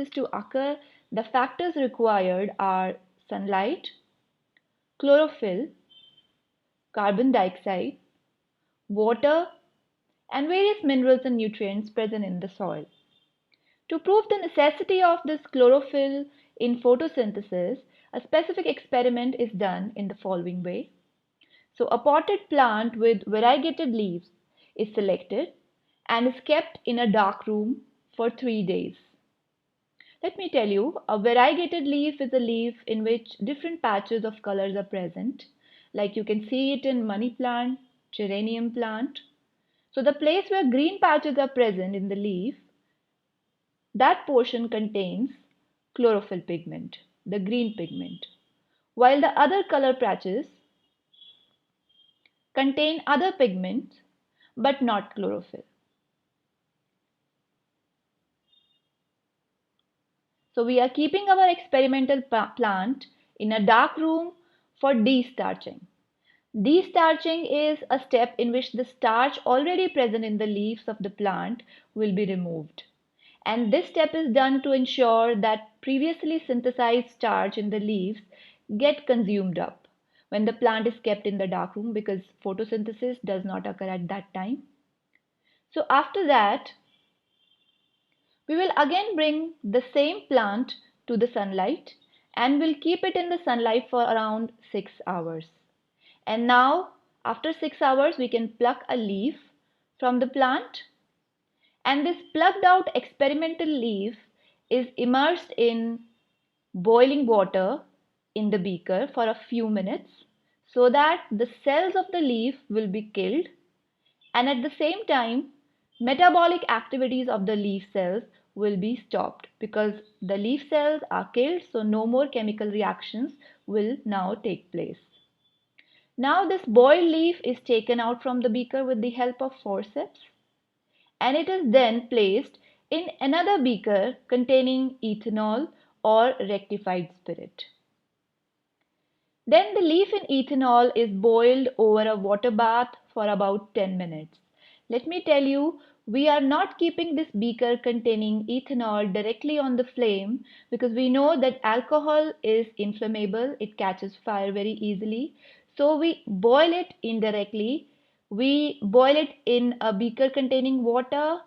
photosynthesis to occur, the factors required are sunlight, chlorophyll, carbon dioxide, water, and various minerals and nutrients present in the soil. To prove the necessity of this chlorophyll in photosynthesis, a specific experiment is done in the following way. So, a potted plant with variegated leaves is selected and is kept in a dark room for 3 days. Let me tell you, a variegated leaf is a leaf in which different patches of colors are present, like you can see it in money plant, geranium plant. So the place where green patches are present in the leaf, that portion contains chlorophyll pigment, the green pigment, while the other color patches contain other pigments but not chlorophyll. So we are keeping our experimental plant in a dark room for destarching. Destarching is a step in which the starch already present in the leaves of the plant will be removed. And this step is done to ensure that previously synthesized starch in the leaves get consumed up when the plant is kept in the dark room, because photosynthesis does not occur at that time. So after that, we will again bring the same plant to the sunlight and will keep it in the sunlight for around 6 hours. And now after 6 hours we can pluck a leaf from the plant, and this plucked out experimental leaf is immersed in boiling water in the beaker for a few minutes so that the cells of the leaf will be killed, and at the same time metabolic activities of the leaf cells will be stopped because the leaf cells are killed, so no more chemical reactions will now take place. Now this boiled leaf is taken out from the beaker with the help of forceps, and it is then placed in another beaker containing ethanol or rectified spirit. Then the leaf in ethanol is boiled over a water bath for about 10 minutes. Let me tell you, we are not keeping this beaker containing ethanol directly on the flame because we know that alcohol is inflammable, it catches fire very easily. So we boil it indirectly. We boil it in a beaker containing water,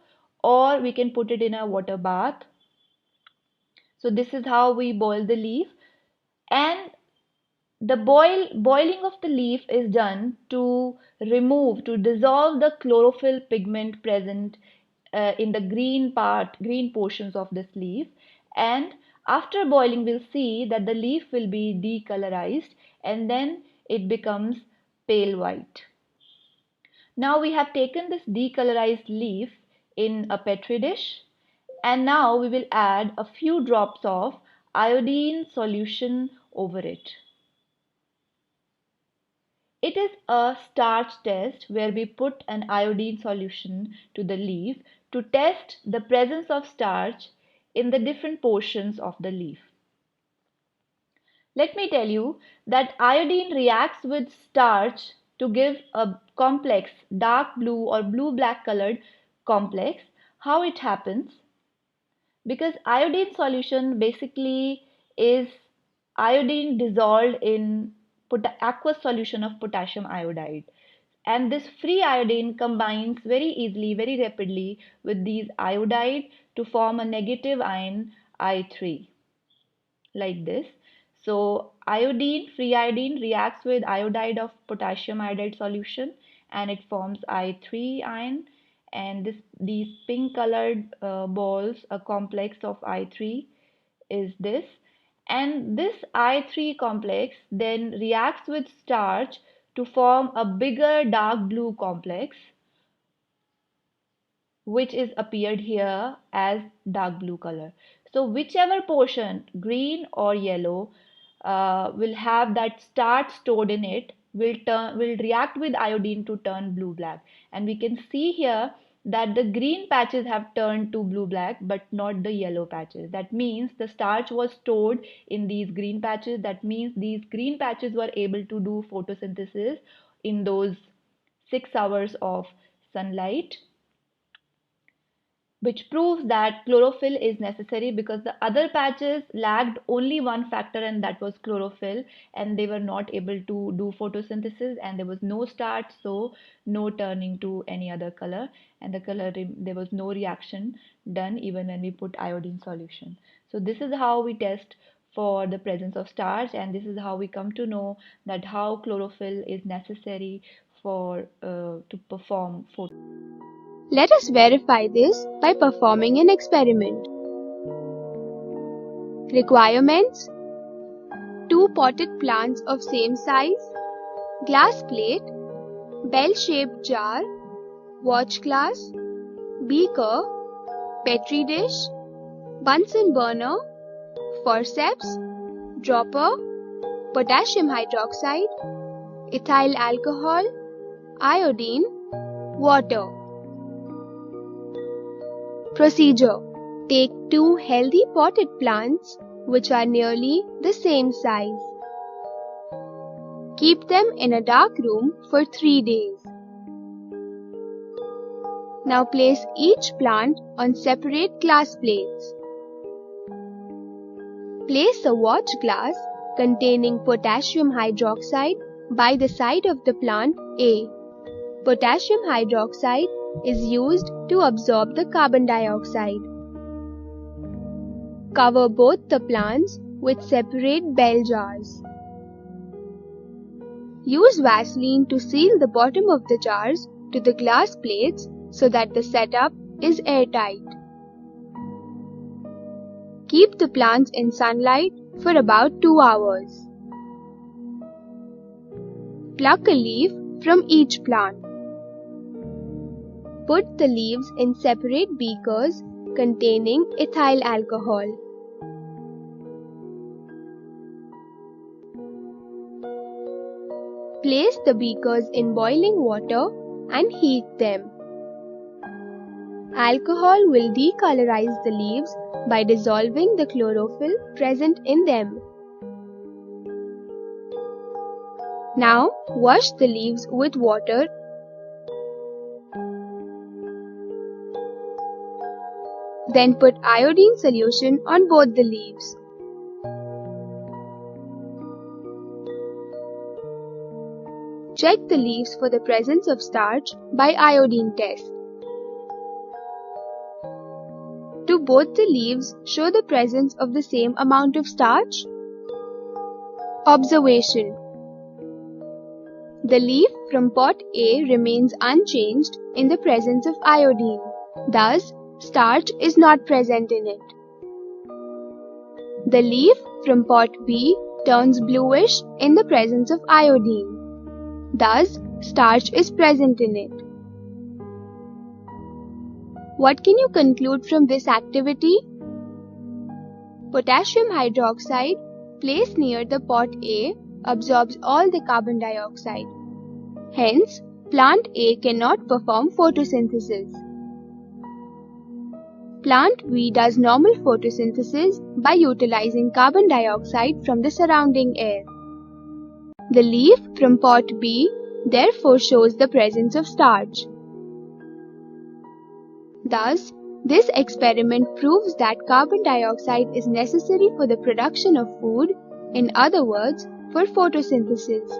or we can put it in a water bath. So this is how we boil the leaf, and the boiling of the leaf is done to dissolve the chlorophyll pigment present in the green portions of this leaf. And after boiling, we'll see that the leaf will be decolorized and then it becomes pale white. Now we have taken this decolorized leaf in a petri dish, and now we will add a few drops of iodine solution over it. It is a starch test where we put an iodine solution to the leaf to test the presence of starch in the different portions of the leaf. Let me tell you that iodine reacts with starch to give a complex dark blue or blue-black colored complex. How it happens? Because iodine solution basically is iodine dissolved in aqueous solution of potassium iodide, and this free iodine combines very easily, very rapidly with these iodide to form a negative ion I3 like this. So free iodine reacts with iodide of potassium iodide solution and it forms I3 ion, and these pink colored balls, a complex of I3 is this, and this I3 complex then reacts with starch to form a bigger dark blue complex, which is appeared here as dark blue color. So whichever portion, green or yellow, will have that starch stored in it will react with iodine to turn blue black. And we can see here that the green patches have turned to blue black but not the yellow patches. That means the starch was stored in these green patches. That means these green patches were able to do photosynthesis in those 6 hours of sunlight. which proves that chlorophyll is necessary because the other patches lacked only one factor, and that was chlorophyll, and they were not able to do photosynthesis, and there was no starch, so no turning to any other color, and there was no reaction done even when we put iodine solution. So this is how we test for the presence of starch, and this is how we come to know that how chlorophyll is necessary for to perform photosynthesis. Let us verify this by performing an experiment. Requirements: 2 potted plants of same size, glass plate, bell-shaped jar, watch glass, beaker, petri dish, Bunsen burner, forceps, dropper, potassium hydroxide, ethyl alcohol, iodine, water. Procedure: take 2 healthy potted plants which are nearly the same size. Keep them in a dark room for 3 days. Now place each plant on separate glass plates. Place a watch glass containing potassium hydroxide by the side of the plant A. Potassium hydroxide is used to absorb the carbon dioxide. Cover both the plants with separate bell jars. Use Vaseline to seal the bottom of the jars to the glass plates so that the setup is airtight. Keep the plants in sunlight for about 2 hours. Pluck a leaf from each plant. Put the leaves in separate beakers containing ethyl alcohol. Place the beakers in boiling water and heat them. Alcohol will decolorize the leaves by dissolving the chlorophyll present in them. Now wash the leaves with water. Then put iodine solution on both the leaves. Check the leaves for the presence of starch by iodine test. Do both the leaves show the presence of the same amount of starch? Observation: the leaf from pot A remains unchanged in the presence of iodine. Thus, starch is not present in it. The leaf from pot B turns bluish in the presence of iodine. Thus, starch is present in it. What can you conclude from this activity? Potassium hydroxide placed near the pot A absorbs all the carbon dioxide. Hence, plant A cannot perform photosynthesis. Plant B does normal photosynthesis by utilizing carbon dioxide from the surrounding air. The leaf from pot B therefore shows the presence of starch. Thus, this experiment proves that carbon dioxide is necessary for the production of food, in other words, for photosynthesis.